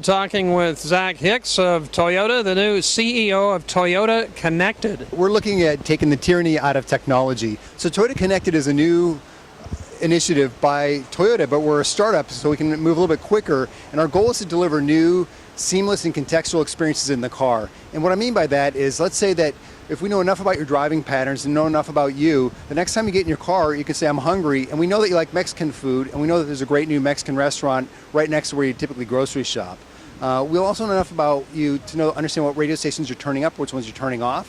Talking with Zack Hicks of Toyota, the new CEO of Toyota Connected. We're looking at taking the tyranny out of technology. So Toyota Connected is a new initiative by Toyota, but we're a startup, so we can move a little bit quicker. And our goal is to deliver new, seamless and contextual experiences in the car. And what I mean by that is, let's say that if we know enough about your driving patterns and know enough about you, the next time you get in your car, you can say, I'm hungry, and we know that you like Mexican food, and we know that there's a great new Mexican restaurant right next to where you typically grocery shop. We'll also know enough about you to understand what radio stations you're turning up, which ones you're turning off.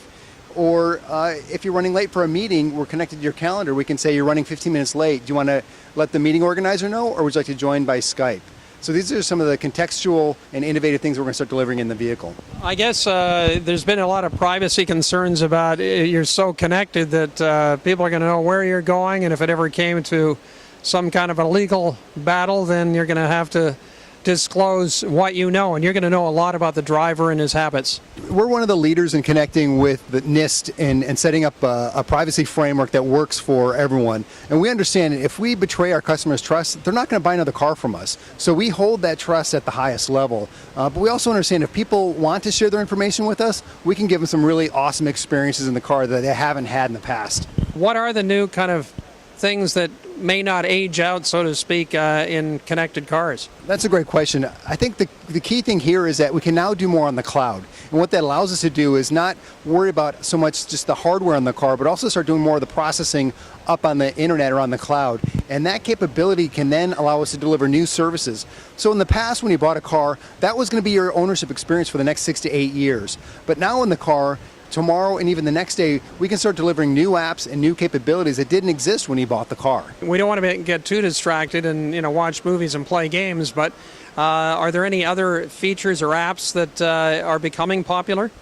Or if you're running late for a meeting, we're connected to your calendar. We can say you're running 15 minutes late. Do you want to let the meeting organizer know, or would you like to join by Skype? So these are some of the contextual and innovative things we're going to start delivering in the vehicle. I guess there's been a lot of privacy concerns about you're so connected that people are going to know where you're going, and if it ever came to some kind of a legal battle, then you're going to have to disclose what you know, and you're going to know a lot about the driver and his habits. We're one of the leaders in connecting with the NIST and setting up a privacy framework that works for everyone. And we understand if we betray our customers' trust, they're not going to buy another car from us. So we hold that trust at the highest level. But we also understand if people want to share their information with us, we can give them some really awesome experiences in the car that they haven't had in the past. What are the new kind of things that may not age out, so to speak, in connected cars? That's a great question. I think the key thing here is that we can now do more on the cloud. And what that allows us to do is not worry about so much just the hardware on the car, but also start doing more of the processing up on the internet or on the cloud. And that capability can then allow us to deliver new services. So in the past, when you bought a car, that was going to be your ownership experience for the next 6 to 8 years. But now in the car, tomorrow and even the next day, we can start delivering new apps and new capabilities that didn't exist when you bought the car. We don't want to get too distracted and watch movies and play games, but are there any other features or apps that are becoming popular?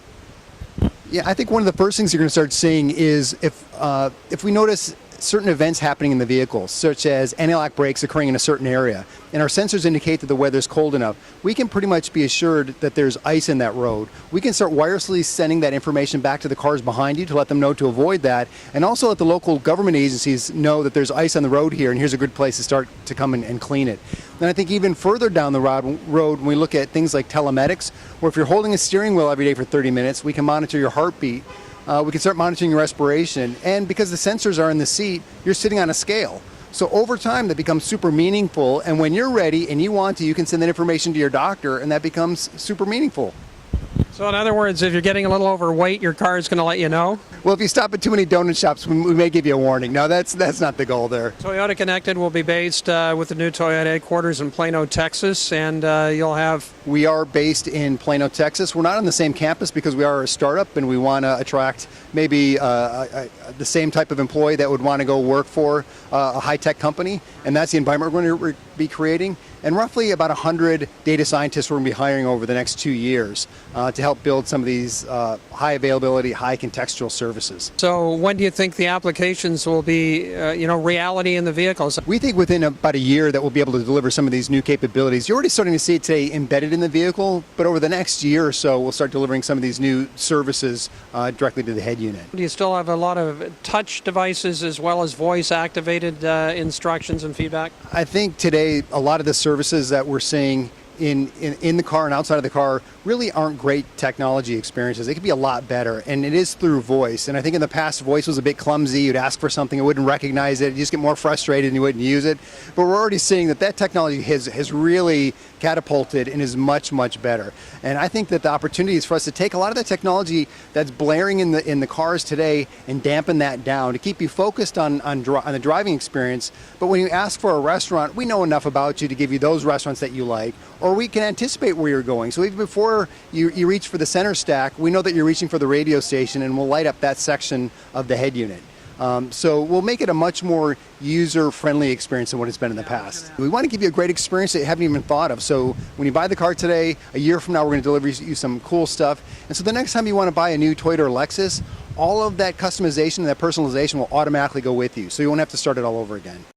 Yeah, I think one of the first things you're going to start seeing is if we notice certain events happening in the vehicle, such as anti-lock brakes occurring in a certain area, and our sensors indicate that the weather's cold enough, we can pretty much be assured that there's ice in that road. We can start wirelessly sending that information back to the cars behind you to let them know to avoid that, and also let the local government agencies know that there's ice on the road here and here's a good place to start to come and clean it. And I think even further down the road when we look at things like telematics, where if you're holding a steering wheel every day for 30 minutes, we can monitor your heartbeat. We can start monitoring your respiration, and because the sensors are in the seat, you're sitting on a scale. So over time, that becomes super meaningful, and when you're ready and you want to, you can send that information to your doctor, and that becomes super meaningful. So in other words, if you're getting a little overweight, your car is going to let you know? Well, if you stop at too many donut shops, we may give you a warning. No, that's not the goal there. Toyota Connected will be based with the new Toyota headquarters in Plano, Texas, and you'll have... We are based in Plano, Texas. We're not on the same campus because we are a startup, and we want to attract maybe the same type of employee that would want to go work for a high-tech company, and that's the environment we're going to be creating. And roughly about 100 data scientists we're going to be hiring over the next 2 years to help build some of these high availability, high contextual services. So when do you think the applications will be, reality in the vehicles? We think within about a year that we'll be able to deliver some of these new capabilities. You're already starting to see it today embedded in the vehicle, but over the next year or so, we'll start delivering some of these new services directly to the head unit. Do you still have a lot of touch devices as well as voice-activated instructions and feedback? I think today a lot of the services that we're seeing in the car and outside of the car really aren't great technology experiences. They could be a lot better, and it is through voice. And I think in the past, voice was a bit clumsy. You'd ask for something, it wouldn't recognize it. You just get more frustrated and you wouldn't use it. But we're already seeing that technology has really catapulted and is much, much better. And I think that the opportunity is for us to take a lot of the technology that's blaring in the cars today and dampen that down to keep you focused on the driving experience. But when you ask for a restaurant, we know enough about you to give you those restaurants that you like, or we can anticipate where you're going. So even before you reach for the center stack, we know that you're reaching for the radio station, and we'll light up that section of the head unit. So we'll make it a much more user-friendly experience than what it's been in the past. We want to give you a great experience that you haven't even thought of. So when you buy the car today, a year from now we're going to deliver you some cool stuff. And so the next time you want to buy a new Toyota or Lexus, all of that customization and that personalization will automatically go with you. So you won't have to start it all over again.